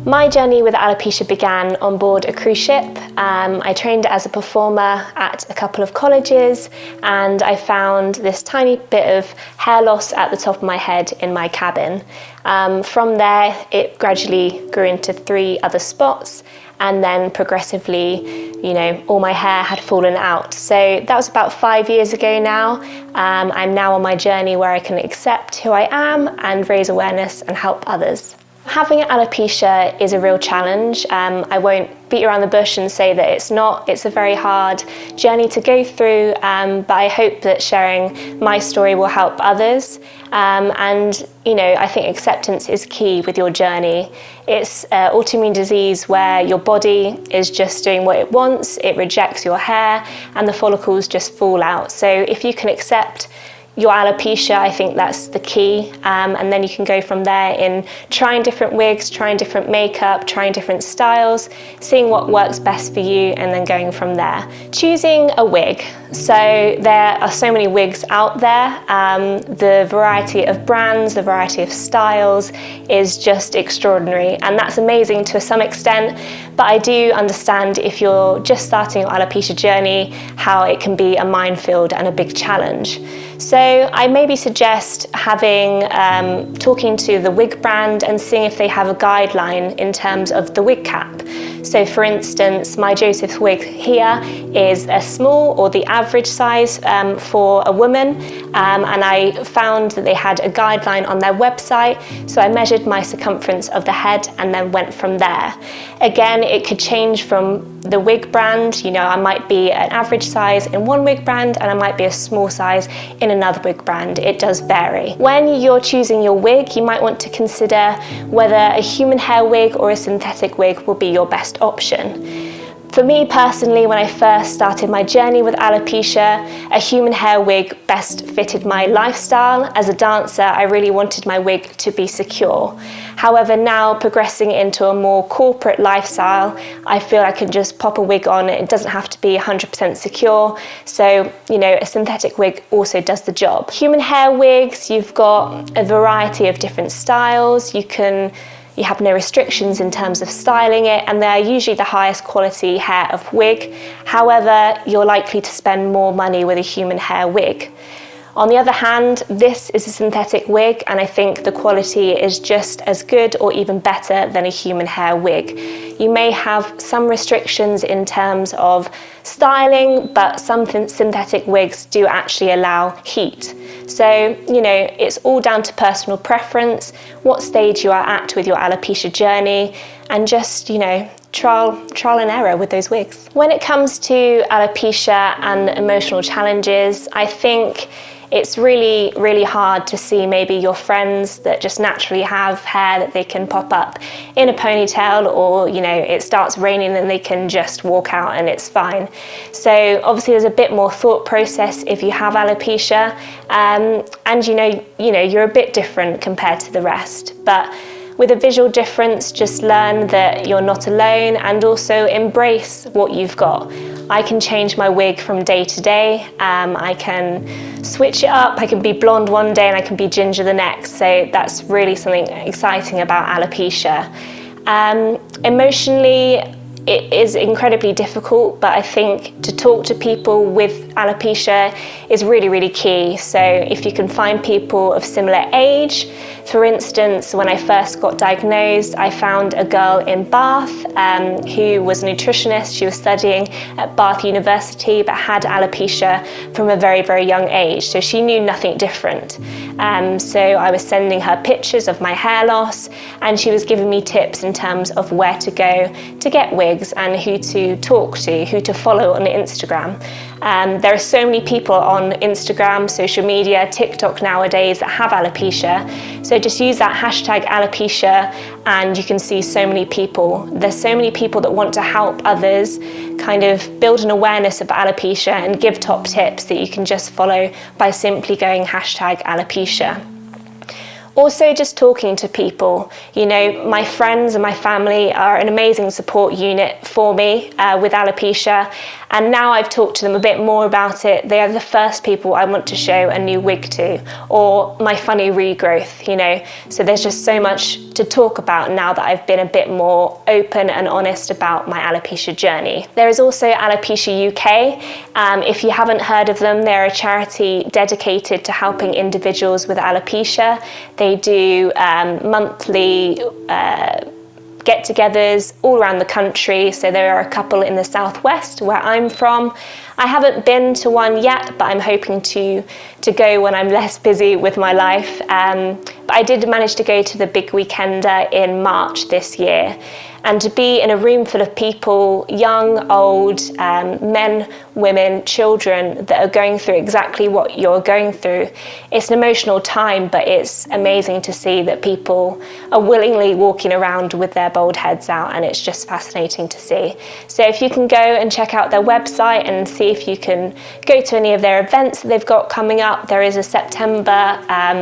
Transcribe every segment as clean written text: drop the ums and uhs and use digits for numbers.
My journey with alopecia began on board a cruise ship. I trained as a performer at a couple of colleges, and I found this tiny bit of hair loss at the top of my head in my cabin. From there, it gradually grew into 3 other spots, and then progressively, all my hair had fallen out. So that was about 5 years ago now. I'm now on my journey where I can accept who I am and raise awareness and help others. Having alopecia is a real challenge. I won't beat around the bush and say that it's not. It's a very hard journey to go through, but I hope that sharing my story will help others. I think acceptance is key with your journey. It's an autoimmune disease where your body is just doing what it wants, it rejects your hair, and the follicles just fall out. So if you can accept your alopecia, I think that's the key, and then you can go from there in trying different wigs, trying different makeup, trying different styles, seeing what works best for you, and then going from there. Choosing a wig. So there are so many wigs out there. The variety of brands, the variety of styles is just extraordinary, and that's amazing to some extent, but I do understand if you're just starting your alopecia journey, how it can be a minefield and a big challenge. So I maybe suggest talking to the wig brand and seeing if they have a guideline in terms of the wig cap. So for instance, my Joseph's wig here is a small or the average size for a woman, and I found that they had a guideline on their website, so I measured my circumference of the head and then went from there. Again, it could change from the wig brand. I might be an average size in one wig brand and I might be a small size in another wig brand. It does vary. When you're choosing your wig, you might want to consider whether a human hair wig or a synthetic wig will be your best option. For me personally, when I first started my journey with alopecia, a human hair wig best fitted my lifestyle. As a dancer, I really wanted my wig to be secure. However, now progressing into a more corporate lifestyle, I feel I can just pop a wig on. It doesn't have to be 100% secure. So, a synthetic wig also does the job. Human hair wigs, you've got a variety of different styles. You have no restrictions in terms of styling it, and they're usually the highest quality hair of wig. However, you're likely to spend more money with a human hair wig. On the other hand, this is a synthetic wig, and I think the quality is just as good or even better than a human hair wig. You may have some restrictions in terms of styling, but some synthetic wigs do actually allow heat. So, it's all down to personal preference, what stage you are at with your alopecia journey, and just, trial and error with those wigs. When it comes to alopecia and emotional challenges, I think it's really, really hard to see maybe your friends that just naturally have hair that they can pop up in a ponytail, or, it starts raining and they can just walk out and it's fine. So obviously there's a bit more thought process if you have alopecia, and you're a bit different compared to the rest. But with a visual difference, just learn that you're not alone and also embrace what you've got. I can change my wig from day to day. I can switch it up. I can be blonde one day and I can be ginger the next. So that's really something exciting about alopecia. Emotionally, it is incredibly difficult, but I think to talk to people with alopecia is really, really key. So if you can find people of similar age, for instance, when I first got diagnosed, I found a girl in Bath who was a nutritionist. She was studying at Bath University, but had alopecia from a very, very young age. So she knew nothing different. So I was sending her pictures of my hair loss, and she was giving me tips in terms of where to go to get wigs and who to talk to, who to follow on Instagram. There are so many people on Instagram, social media, TikTok nowadays that have alopecia. So just use that hashtag alopecia and you can see so many people. There's so many people that want to help others kind of build an awareness of alopecia and give top tips that you can just follow by simply going hashtag alopecia. Also, just talking to people. My friends and my family are an amazing support unit for me with alopecia, And now I've talked to them a bit more about it, they are the first people I want to show a new wig to, or my funny regrowth, you know. So there's just so much to talk about now that I've been a bit more open and honest about my alopecia journey. There is also Alopecia UK. If you haven't heard of them, they're a charity dedicated to helping individuals with alopecia. They do monthly get-togethers all around the country. So there are a couple in the southwest where I'm from. I haven't been to one yet, but I'm hoping to go when I'm less busy with my life. But I did manage to go to the big weekender in March this year. And to be in a room full of people, young, old, men, women, children, that are going through exactly what you're going through, it's an emotional time, but it's amazing to see that people are willingly walking around with their bald heads out, and it's just fascinating to see. So if you can go and check out their website and see if you can go to any of their events that they've got coming up. There is a September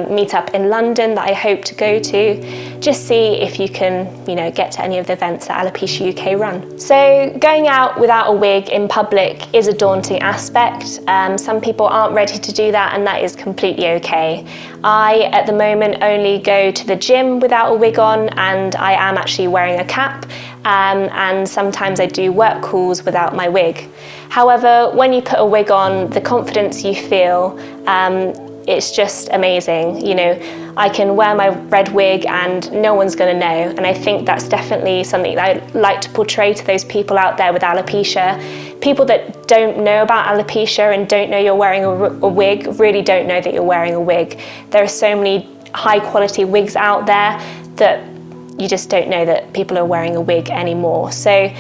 meetup in London that I hope to go to. Just see if you can, you know, get to any of the events that Alopecia UK run. So going out without a wig in public is a daunting aspect. Some people aren't ready to do that, and that is completely okay. I, at the moment, only go to the gym without a wig on, and I am actually wearing a cap, and sometimes I do work calls without my wig. However, when you put a wig on, the confidence you feel, it's just amazing. You know, I can wear my red wig and no one's going to know. And I think that's definitely something that I like to portray to those people out there with alopecia. People that don't know about alopecia and don't know you're wearing a wig really don't know that you're wearing a wig. There are so many high quality wigs out there that you just don't know that people are wearing a wig anymore. So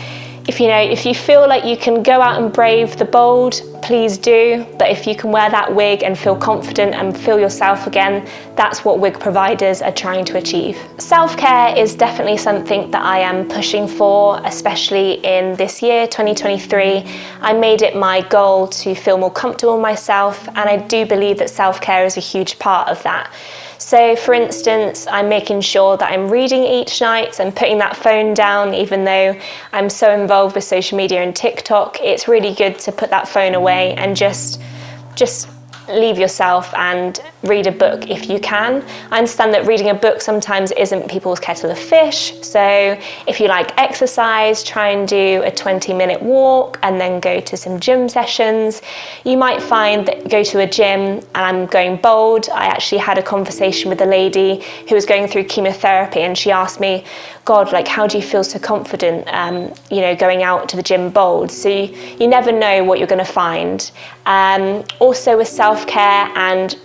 if you feel like you can go out and brave the bold, please do. But if you can wear that wig and feel confident and feel yourself again, that's what wig providers are trying to achieve. Self-care is definitely something that I am pushing for, especially in this year, 2023. I made it my goal to feel more comfortable in myself, and I do believe that self-care is a huge part of that. So for instance, I'm making sure that I'm reading each night and putting that phone down. Even though I'm so involved with social media and TikTok, it's really good to put that phone away and just leave yourself and read a book if you can. I understand that reading a book sometimes isn't people's kettle of fish, so if you like exercise, try and do a 20-minute walk and then go to some gym sessions. You might find that go to a gym, and I'm going bold. I actually had a conversation with a lady who was going through chemotherapy, and she asked me, God, like, how do you feel so confident, going out to the gym bold? So you never know what you're going to find. Also with self-care and,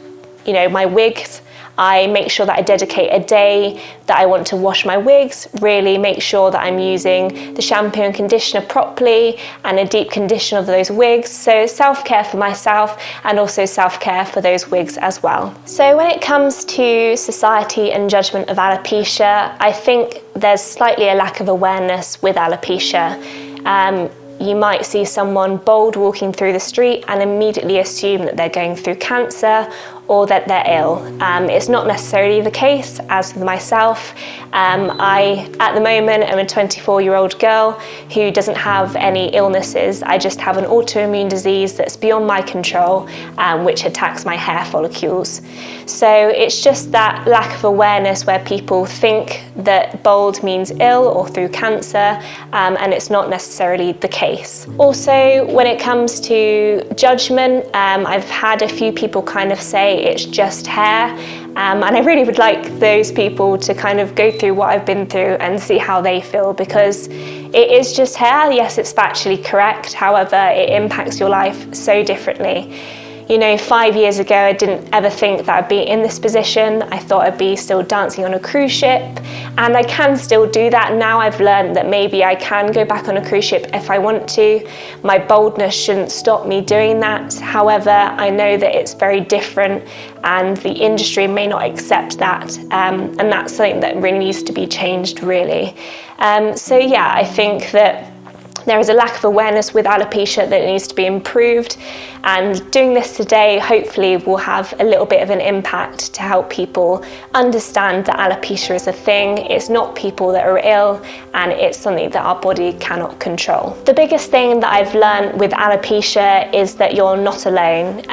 my wigs, I make sure that I dedicate a day that I want to wash my wigs, really make sure that I'm using the shampoo and conditioner properly and a deep condition of those wigs. So self-care for myself and also self-care for those wigs as well. So when it comes to society and judgment of alopecia, I think there's slightly a lack of awareness with alopecia. You might see someone bold walking through the street and immediately assume that they're going through cancer or that they're ill. It's not necessarily the case, as with myself. I, at the moment, am a 24-year-old girl who doesn't have any illnesses. I just have an autoimmune disease that's beyond my control, which attacks my hair follicles. So it's just that lack of awareness where people think that bald means ill or through cancer, and it's not necessarily the case. Also, when it comes to judgment, I've had a few people kind of say it's just hair, and I really would like those people to kind of go through what I've been through and see how they feel, because it is just hair. Yes, it's factually correct, however, it impacts your life so differently. 5 years ago, I didn't ever think that I'd be in this position. I thought I'd be still dancing on a cruise ship, and I can still do that. Now I've learned that maybe I can go back on a cruise ship if I want to. My boldness shouldn't stop me doing that. However, I know that it's very different and the industry may not accept that, and that's something that really needs to be changed, really. I think that There is a lack of awareness with alopecia that needs to be improved, and doing this today hopefully will have a little bit of an impact to help people understand that alopecia is a thing. It's not people that are ill, and it's something that our body cannot control. The biggest thing that I've learned with alopecia is that you're not alone.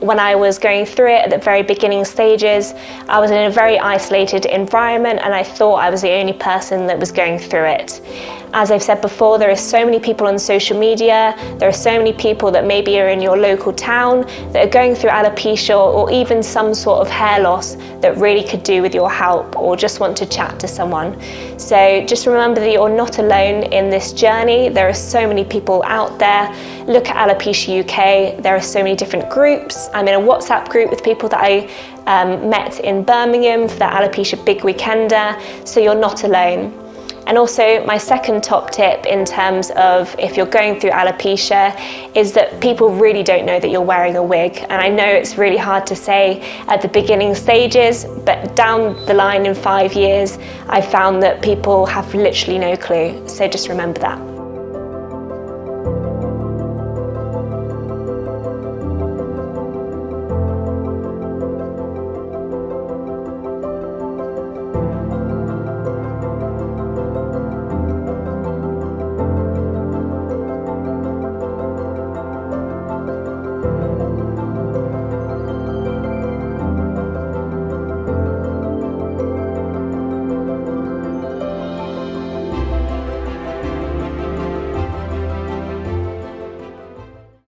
When I was going through it at the very beginning stages, I was in a very isolated environment, and I thought I was the only person that was going through it. As I've said before, there are so many people on social media, there are so many people that maybe are in your local town that are going through alopecia or even some sort of hair loss that really could do with your help, or just want to chat to someone. So just remember that you're not alone in this journey. There are so many people out there. Look at Alopecia UK, there are so many different groups. I'm in a WhatsApp group with people that I met in Birmingham for the Alopecia Big Weekender, so you're not alone. And also, my second top tip in terms of if you're going through alopecia is that people really don't know that you're wearing a wig. And I know it's really hard to say at the beginning stages, but down the line in 5 years, I've found that people have literally no clue. So just remember that.